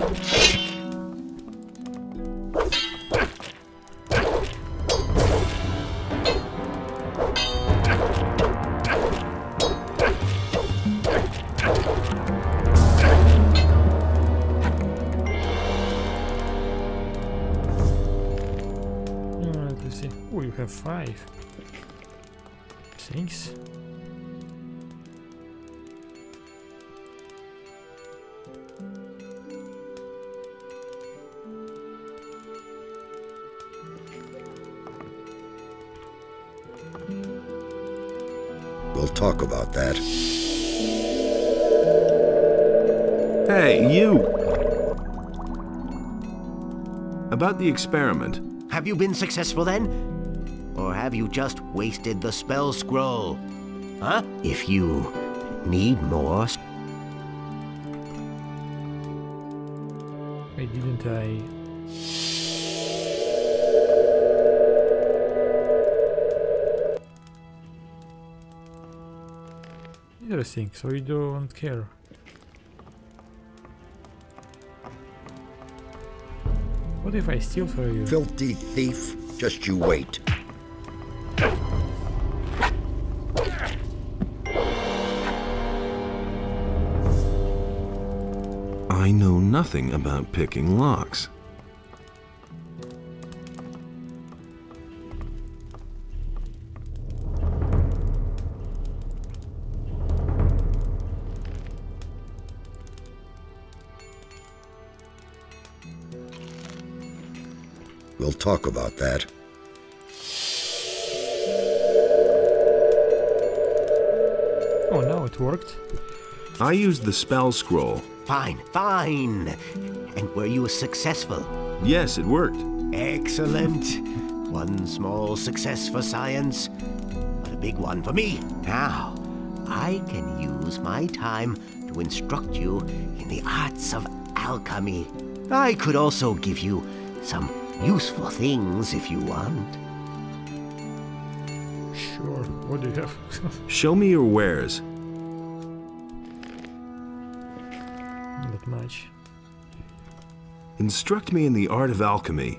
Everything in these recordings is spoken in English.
Oh, you have 5 things. We'll talk about that. Hey, you! About the experiment. Have you been successful then? Or have you just wasted the spell scroll? Huh? If you need more... Wait, didn't I... Interesting, so you don't care. What if I steal for you? Filthy thief, just you wait. I know nothing about picking locks. We'll talk about that. Oh, now it worked. I used the spell scroll. Fine, fine. And were you successful? Yes, it worked. Excellent. One small success for science, but a big one for me. Now, I can use my time to instruct you in the arts of alchemy. I could also give you some useful things if you want. Sure, what do you have? Show me your wares. Not much. Instruct me in the art of alchemy.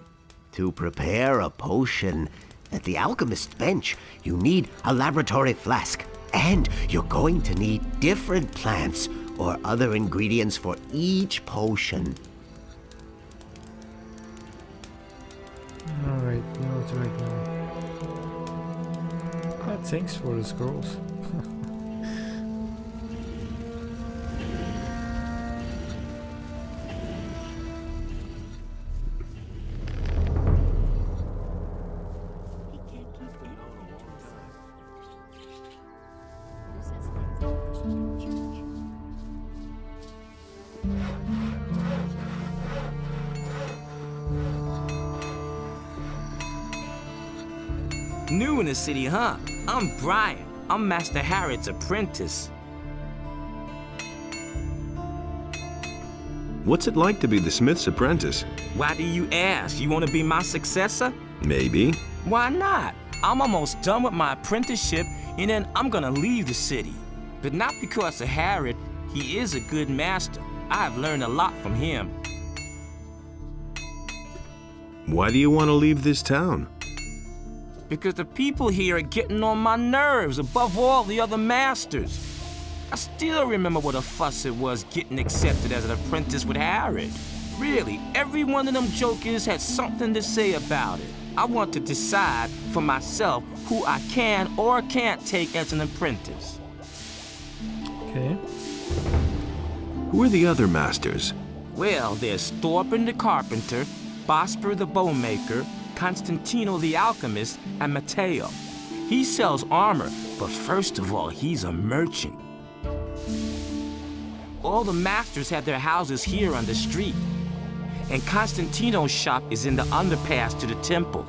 To prepare a potion at the alchemist's bench, you need a laboratory flask. And you're going to need different plants or other ingredients for each potion. Alright, not right now. Thanks for the scrolls. New in the city, huh? I'm Brian. I'm Master Harrod's apprentice. What's it like to be the smith's apprentice? Why do you ask? You want to be my successor? Maybe. Why not? I'm almost done with my apprenticeship, and then I'm gonna leave the city. But not because of Harrod. He is a good master. I've learned a lot from him. Why do you want to leave this town? Because the people here are getting on my nerves above all the other masters. I still remember what a fuss it was getting accepted as an apprentice with Harrod. Really, every one of them jokers had something to say about it. I want to decide for myself who I can or can't take as an apprentice. Okay. Who are the other masters? Well, there's Thorpen the carpenter, Bosper the bowmaker, Constantino the alchemist, and Matteo. He sells armor, but first of all, he's a merchant. All the masters have their houses here on the street, and Constantino's shop is in the underpass to the temple.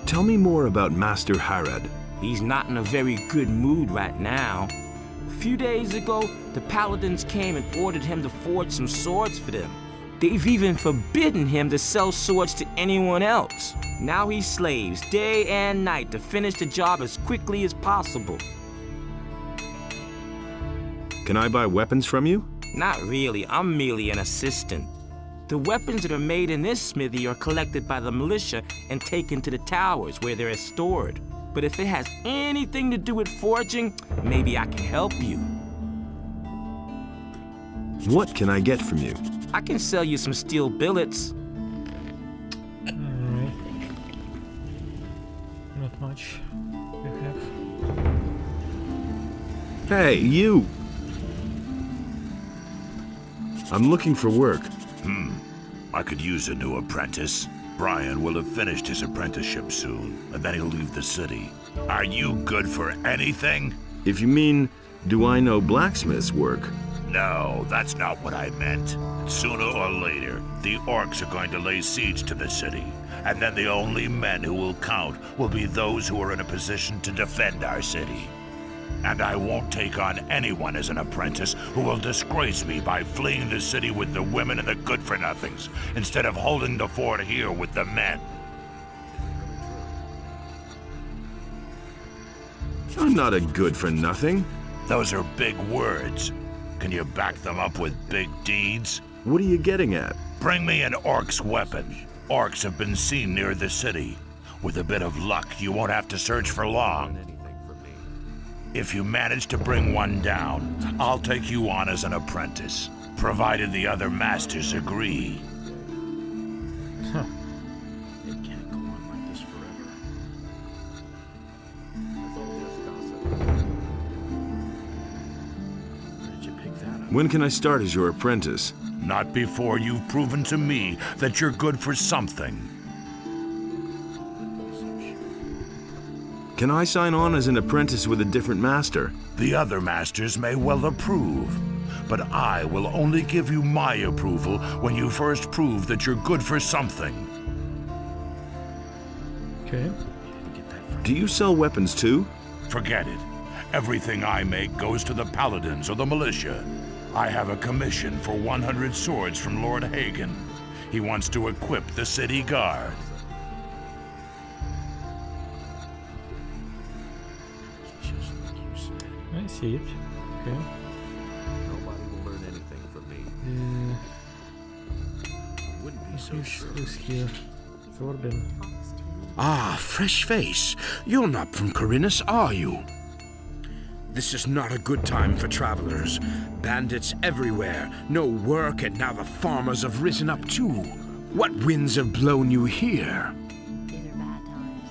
Tell me more about Master Harrod. He's not in a very good mood right now. A few days ago, the paladins came and ordered him to forge some swords for them. They've even forbidden him to sell swords to anyone else. Now he slaves day and night to finish the job as quickly as possible. Can I buy weapons from you? Not really, I'm merely an assistant. The weapons that are made in this smithy are collected by the militia and taken to the towers where they're stored. But if it has anything to do with forging, maybe I can help you. What can I get from you? I can sell you some steel billets. Alright. Not much. We have. Hey, you! I'm looking for work. I could use a new apprentice. Brian will have finished his apprenticeship soon, and then he'll leave the city. Are you good for anything? If you mean, do I know blacksmith's work? No, that's not what I meant. Sooner or later, the orcs are going to lay siege to the city, and then the only men who will count will be those who are in a position to defend our city. And I won't take on anyone as an apprentice who will disgrace me by fleeing the city with the women and the good-for-nothings, instead of holding the fort here with the men. I'm not a good-for-nothing. Those are big words. Can you back them up with big deeds? What are you getting at? Bring me an orc's weapon. Orcs have been seen near the city. With a bit of luck, you won't have to search for long. If you manage to bring one down, I'll take you on as an apprentice, provided the other masters agree. Huh. It can't go on like this forever. Where did you pick that up? When can I start as your apprentice? Not before you've proven to me that you're good for something. Can I sign on as an apprentice with a different master? The other masters may well approve, but I will only give you my approval when you first prove that you're good for something. Okay. Do you sell weapons too? Forget it. Everything I make goes to the paladins or the militia. I have a commission for 100 swords from Lord Hagen. He wants to equip the city guard. I see it. Okay. Nobody will learn anything from me. Wouldn't be so sure. Who's here? Thorben. Ah, fresh face. You're not from Khorinis, are you? This is not a good time for travelers. Bandits everywhere, no work, and now the farmers have risen up too. What winds have blown you here? These are bad times.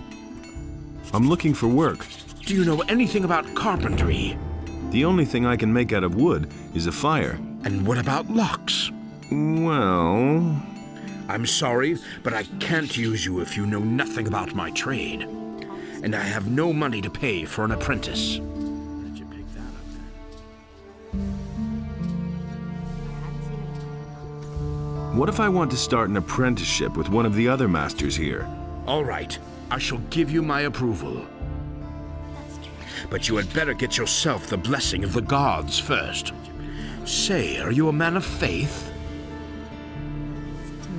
I'm looking for work. Do you know anything about carpentry? The only thing I can make out of wood is a fire. And what about locks? Well... I'm sorry, but I can't use you if you know nothing about my trade. And I have no money to pay for an apprentice. Where did you pick that up then? What if I want to start an apprenticeship with one of the other masters here? All right, I shall give you my approval. But you had better get yourself the blessing of the gods first. Say, are you a man of faith?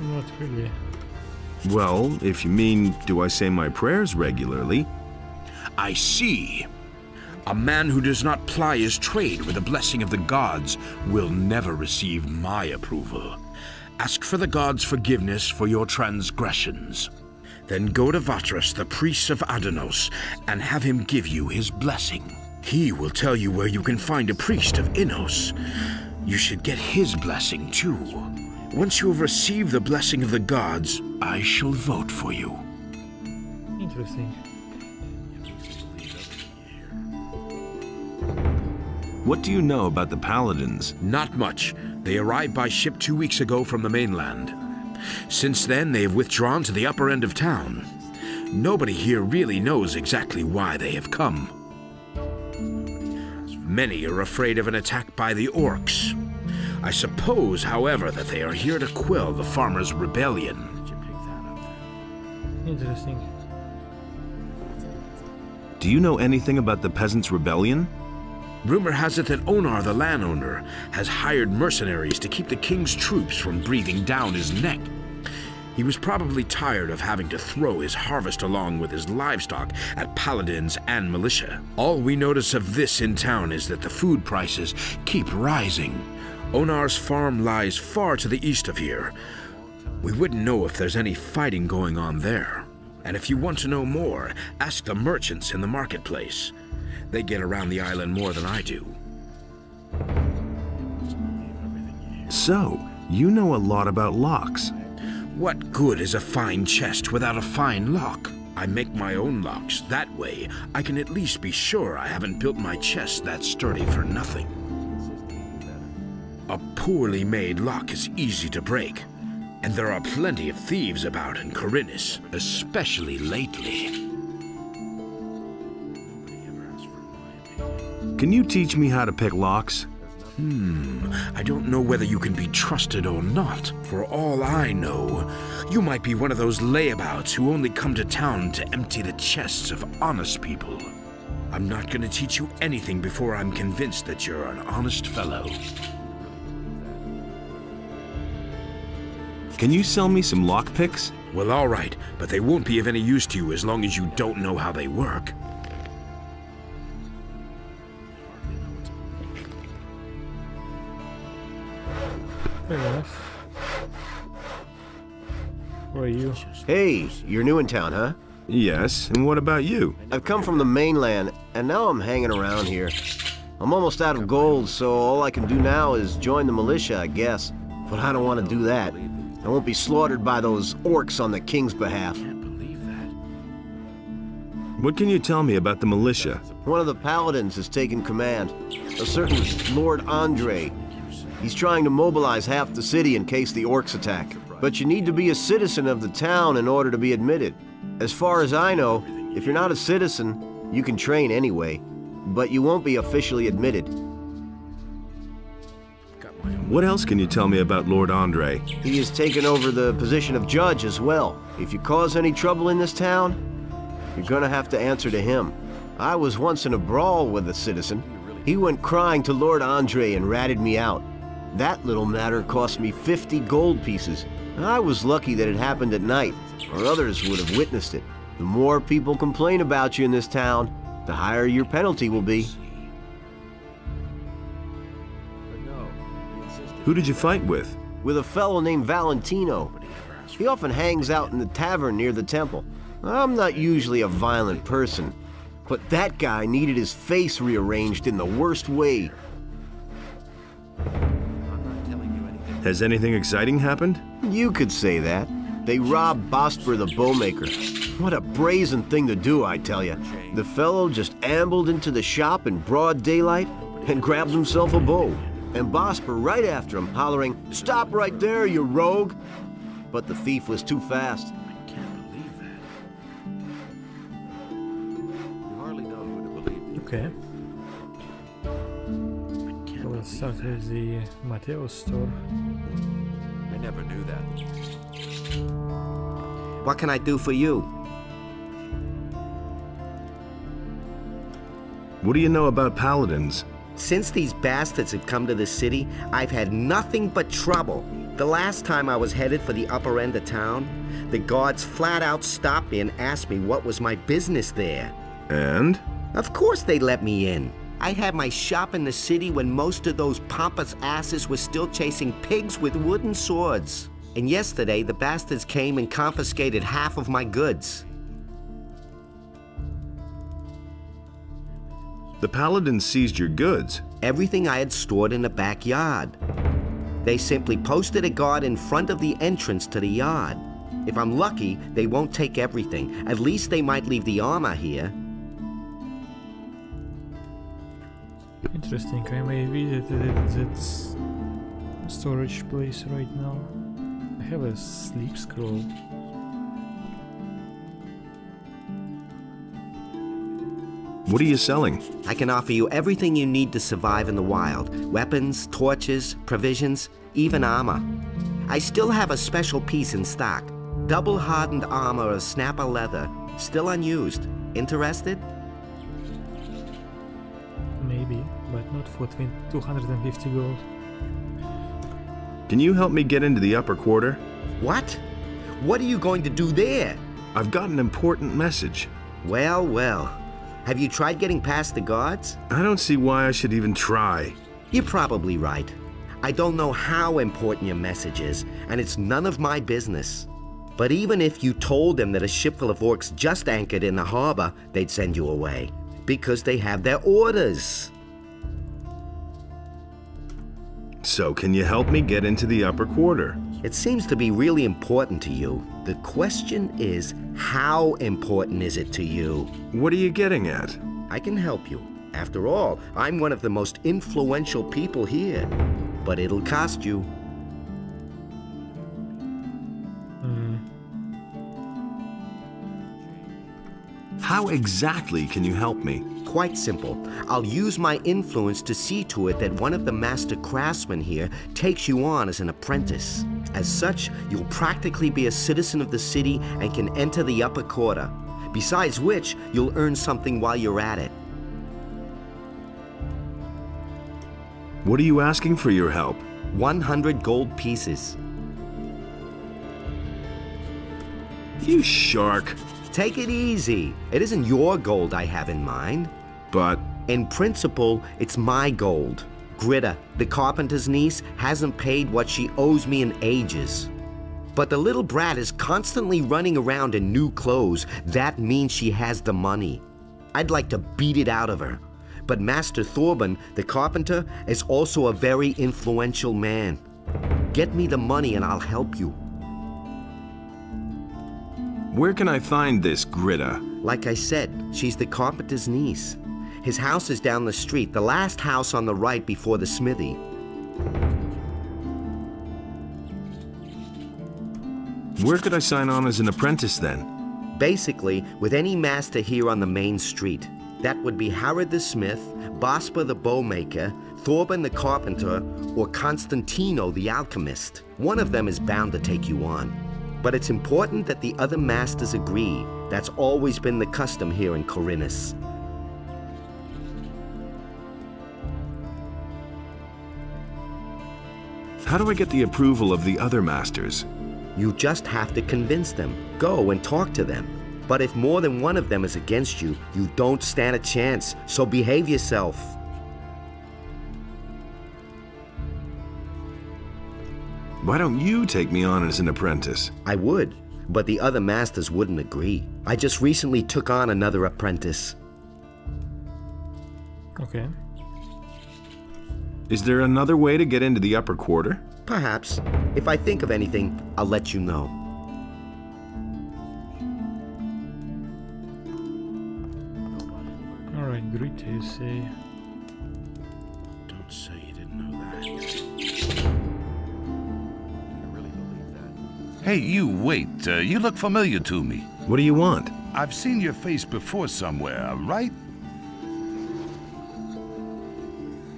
Not really. Well, if you mean, do I say my prayers regularly? I see. A man who does not ply his trade with the blessing of the gods will never receive my approval. Ask for the gods' forgiveness for your transgressions. Then go to Vatras, the priest of Addanos, and have him give you his blessing. He will tell you where you can find a priest of Innos. You should get his blessing too. Once you have received the blessing of the gods, I shall vote for you. Interesting. What do you know about the paladins? Not much. They arrived by ship 2 weeks ago from the mainland. Since then, they have withdrawn to the upper end of town. Nobody here really knows exactly why they have come. Many are afraid of an attack by the orcs. I suppose, however, that they are here to quell the farmers' rebellion. Did you pick that up then? Interesting. Do you know anything about the peasants' rebellion? Rumor has it that Onar, the landowner, has hired mercenaries to keep the king's troops from breathing down his neck. He was probably tired of having to throw his harvest along with his livestock at paladins and militia. All we notice of this in town is that the food prices keep rising. Onar's farm lies far to the east of here. We wouldn't know if there's any fighting going on there. And if you want to know more, ask the merchants in the marketplace. They get around the island more than I do. So, you know a lot about locks. What good is a fine chest without a fine lock? I make my own locks. That way, I can at least be sure I haven't built my chest that sturdy for nothing. A poorly made lock is easy to break, and there are plenty of thieves about in Khorinis, especially lately. Can you teach me how to pick locks? I don't know whether you can be trusted or not. For all I know, you might be one of those layabouts who only come to town to empty the chests of honest people. I'm not going to teach you anything before I'm convinced that you're an honest fellow. Can you sell me some lockpicks? Well, all right, but they won't be of any use to you as long as you don't know how they work. Fair enough. Who are you? Hey, you're new in town, huh? Yes, and what about you? I've come from the mainland, and now I'm hanging around here. I'm almost out of gold, so all I can do now is join the militia, I guess. But I don't want to do that. I won't be slaughtered by those orcs on the king's behalf. What can you tell me about the militia? One of the paladins has taken command. A certain Lord Andre. He's trying to mobilize half the city in case the orcs attack. But you need to be a citizen of the town in order to be admitted. As far as I know, if you're not a citizen, you can train anyway. But you won't be officially admitted. What else can you tell me about Lord Andre? He has taken over the position of judge as well. If you cause any trouble in this town, you're gonna have to answer to him. I was once in a brawl with a citizen. He went crying to Lord Andre and ratted me out. That little matter cost me 50 gold pieces. I was lucky that it happened at night, or others would have witnessed it. The more people complain about you in this town, the higher your penalty will be. Who did you fight with? With a fellow named Valentino. He often hangs out in the tavern near the temple. I'm not usually a violent person, but that guy needed his face rearranged in the worst way. Has anything exciting happened? You could say that. They robbed Bosper the bowmaker. What a brazen thing to do, I tell you. The fellow just ambled into the shop in broad daylight and grabbed himself a bow. And Bosper right after him, hollering, "Stop right there, you rogue!" But the thief was too fast. I can't believe that. You hardly know who to believe. Okay. So let's start with the Matteo store. I never knew that. What can I do for you? What do you know about paladins? Since these bastards have come to the city, I've had nothing but trouble. The last time I was headed for the upper end of town, the guards flat out stopped me and asked me what was my business there. And? Of course they let me in. I had my shop in the city when most of those pompous asses were still chasing pigs with wooden swords. And yesterday, the bastards came and confiscated half of my goods. The paladins seized your goods. Everything I had stored in the backyard. They simply posted a guard in front of the entrance to the yard. If I'm lucky, they won't take everything. At least they might leave the armor here. Interesting, I may visit that storage place right now. I have a sleep scroll. What are you selling? I can offer you everything you need to survive in the wild. Weapons, torches, provisions, even armor. I still have a special piece in stock. Double hardened armor of snapper leather, still unused. Interested? Maybe, but not for 250 gold. Can you help me get into the upper quarter? What? What are you going to do there? I've got an important message. Well, well. Have you tried getting past the guards? I don't see why I should even try. You're probably right. I don't know how important your message is, and it's none of my business. But even if you told them that a ship full of orcs just anchored in the harbor, they'd send you away. Because they have their orders. So can you help me get into the upper quarter? It seems to be really important to you. The question is, how important is it to you? What are you getting at? I can help you. After all, I'm one of the most influential people here. But it'll cost you. How exactly can you help me? Quite simple. I'll use my influence to see to it that one of the master craftsmen here takes you on as an apprentice. As such, you'll practically be a citizen of the city and can enter the upper quarter. Besides which, you'll earn something while you're at it. What are you asking for your help? 100 gold pieces. You shark. Take it easy. It isn't your gold I have in mind. But in principle, it's my gold. Gritta, the carpenter's niece, hasn't paid what she owes me in ages. But the little brat is constantly running around in new clothes. That means she has the money. I'd like to beat it out of her. But Master Thorben, the carpenter, is also a very influential man. Get me the money and I'll help you. Where can I find this Gritta? Like I said, she's the carpenter's niece. His house is down the street, the last house on the right before the smithy. Where could I sign on as an apprentice then? Basically, with any master here on the main street. That would be Harrod the smith, Bospa the bowmaker, Thorben the carpenter, or Constantino the alchemist. One of them is bound to take you on. But it's important that the other masters agree. That's always been the custom here in Khorinis. How do I get the approval of the other masters? You just have to convince them. Go and talk to them. But if more than one of them is against you, you don't stand a chance, so behave yourself. Why don't you take me on as an apprentice? I would, but the other masters wouldn't agree. I just recently took on another apprentice. Okay. Is there another way to get into the upper quarter? Perhaps. If I think of anything, I'll let you know. Alright, great, you say. Don't say you didn't know that. Hey, you, wait. You look familiar to me. What do you want? I've seen your face before somewhere, right?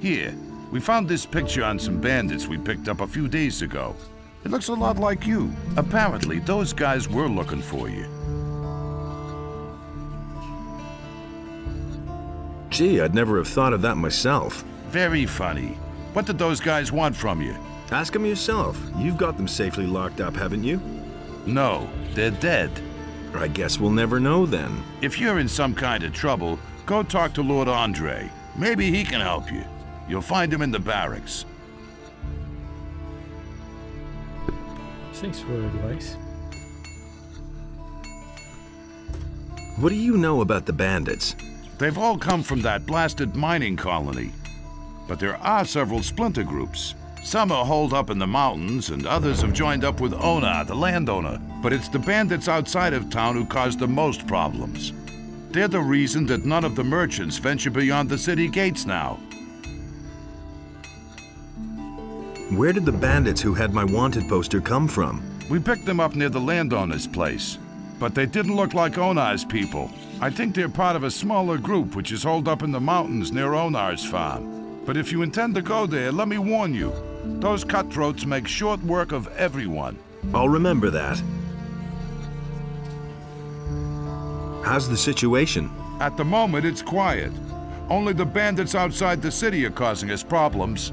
Here, we found this picture on some bandits we picked up a few days ago. It looks a lot like you. Apparently, those guys were looking for you. Gee, I'd never have thought of that myself. Very funny. What did those guys want from you? Ask them yourself. You've got them safely locked up, haven't you? No, they're dead. I guess we'll never know then. If you're in some kind of trouble, go talk to Lord Andre. Maybe he can help you. You'll find him in the barracks. Thanks for the advice. What do you know about the bandits? They've all come from that blasted mining colony. But there are several splinter groups. Some are holed up in the mountains, and others have joined up with Ona, the landowner. But it's the bandits outside of town who cause the most problems. They're the reason that none of the merchants venture beyond the city gates now. Where did the bandits who had my wanted poster come from? We picked them up near the landowner's place. But they didn't look like Onar's people. I think they're part of a smaller group which is holed up in the mountains near Onar's farm. But if you intend to go there, let me warn you. Those cutthroats make short work of everyone. I'll remember that. How's the situation? At the moment, it's quiet. Only the bandits outside the city are causing us problems.